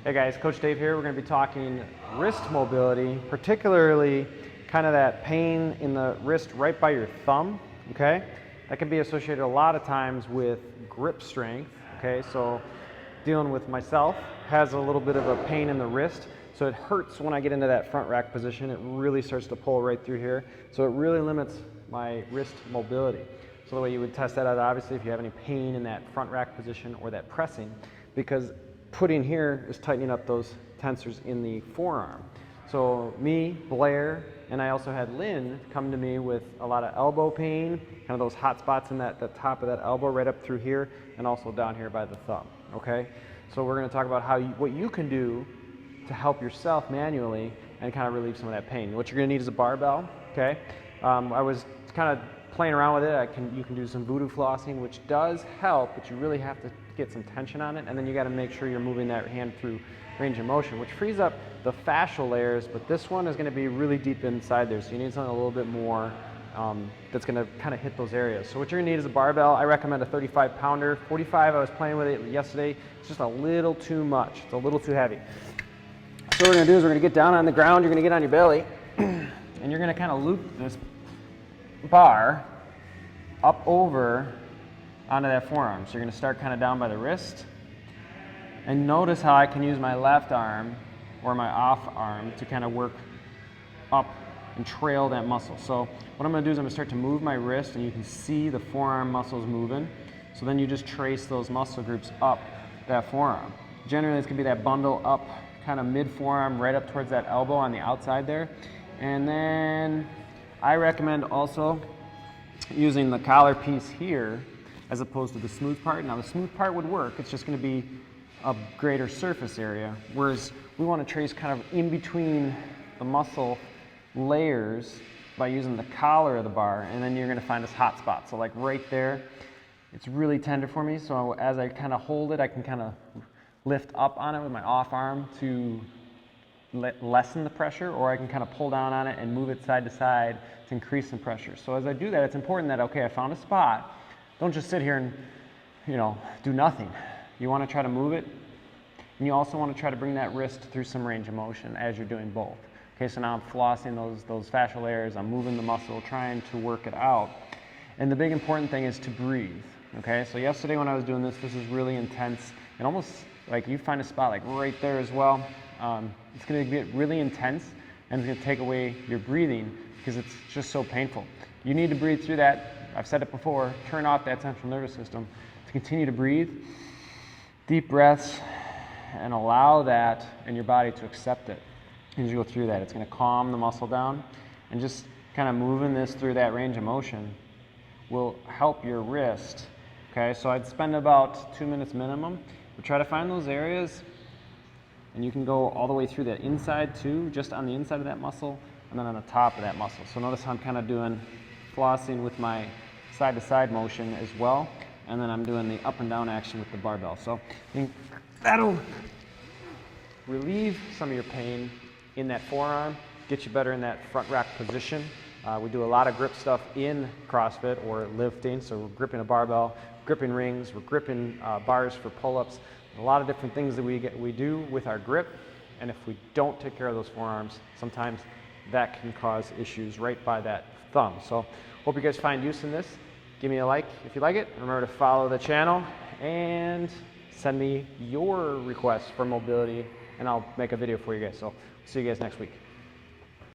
Hey guys, Coach Dave here. We're going to be talking wrist mobility, particularly kind of that pain in the wrist right by your thumb, okay? That can be associated a lot of times with grip strength, okay? So dealing with myself has a little bit of a pain in the wrist, so it hurts when I get into that front rack position. It really starts to pull right through here, so it really limits my wrist mobility. So the way you would test that out, obviously, if you have any pain in that front rack position or that pressing, because putting here is tightening up those tensors in the forearm. So me, Blair, and I also had Lynn come to me with a lot of elbow pain, kind of those hot spots in the top of that elbow right up through here, and also down here by the thumb, okay? So we're gonna talk about what you can do to help yourself manually and kind of relieve some of that pain. What you're gonna need is a barbell, okay? I was kind of playing around with it. You can do some voodoo flossing, which does help, but you really have to get some tension on it, and then you got to make sure you're moving that hand through range of motion, which frees up the fascial layers, but this one is going to be really deep inside there, so you need something a little bit more that's going to kind of hit those areas. So what you're going to need is a barbell. I recommend a 35 pounder. 45, I was playing with it yesterday. It's just a little too much. It's a little too heavy. So what we're going to do is we're going to get down on the ground. You're going to get on your belly, and you're going to kind of loop this bar up over onto that forearm. So you're going to start kind of down by the wrist, and notice how I can use my left arm or my off arm to kind of work up and trail that muscle. So what I'm going to do is I'm going to start to move my wrist, and you can see the forearm muscles moving. So then you just trace those muscle groups up that forearm. Generally it's going to be that bundle up kind of mid forearm right up towards that elbow on the outside there. And then I recommend also using the collar piece here as opposed to the smooth part. Now the smooth part would work, it's just going to be a greater surface area, whereas we want to trace kind of in between the muscle layers by using the collar of the bar, and then you're going to find this hot spot. So like right there, it's really tender for me, so as I kind of hold it, I can kind of lift up on it with my off arm to lessen the pressure, or I can kind of pull down on it and move it side to side to increase some pressure. So as I do that, it's important that, okay, I found a spot. Don't just sit here and, do nothing. You want to try to move it, and you also want to try to bring that wrist through some range of motion as you're doing both. Okay, so now I'm flossing those fascial layers, I'm moving the muscle, trying to work it out. And the big important thing is to breathe, okay? So yesterday when I was doing this is really intense, and almost like you find a spot like right there as well. It's going to get really intense, and it's going to take away your breathing because it's just so painful. You need to breathe through that. I've said it before, turn off that central nervous system to continue to breathe. Deep breaths, and allow that in your body to accept it. As you go through that, it's going to calm the muscle down, and just kind of moving this through that range of motion will help your wrist. Okay, so I'd spend about 2 minutes minimum, but try to find those areas, and you can go all the way through that inside too, just on the inside of that muscle, and then on the top of that muscle. So notice how I'm kind of doing flossing with my side-to-side motion as well, and then I'm doing the up and down action with the barbell. So I think that'll relieve some of your pain in that forearm, get you better in that front rack position. We do a lot of grip stuff in CrossFit or lifting, so we're gripping a barbell, gripping rings, we're gripping bars for pull-ups, a lot of different things that we do with our grip, and if we don't take care of those forearms, sometimes that can cause issues right by that thumb. So hope you guys find use in this. Give me a like if you like it. Remember to follow the channel and send me your requests for mobility, and I'll make a video for you guys. So see you guys next week.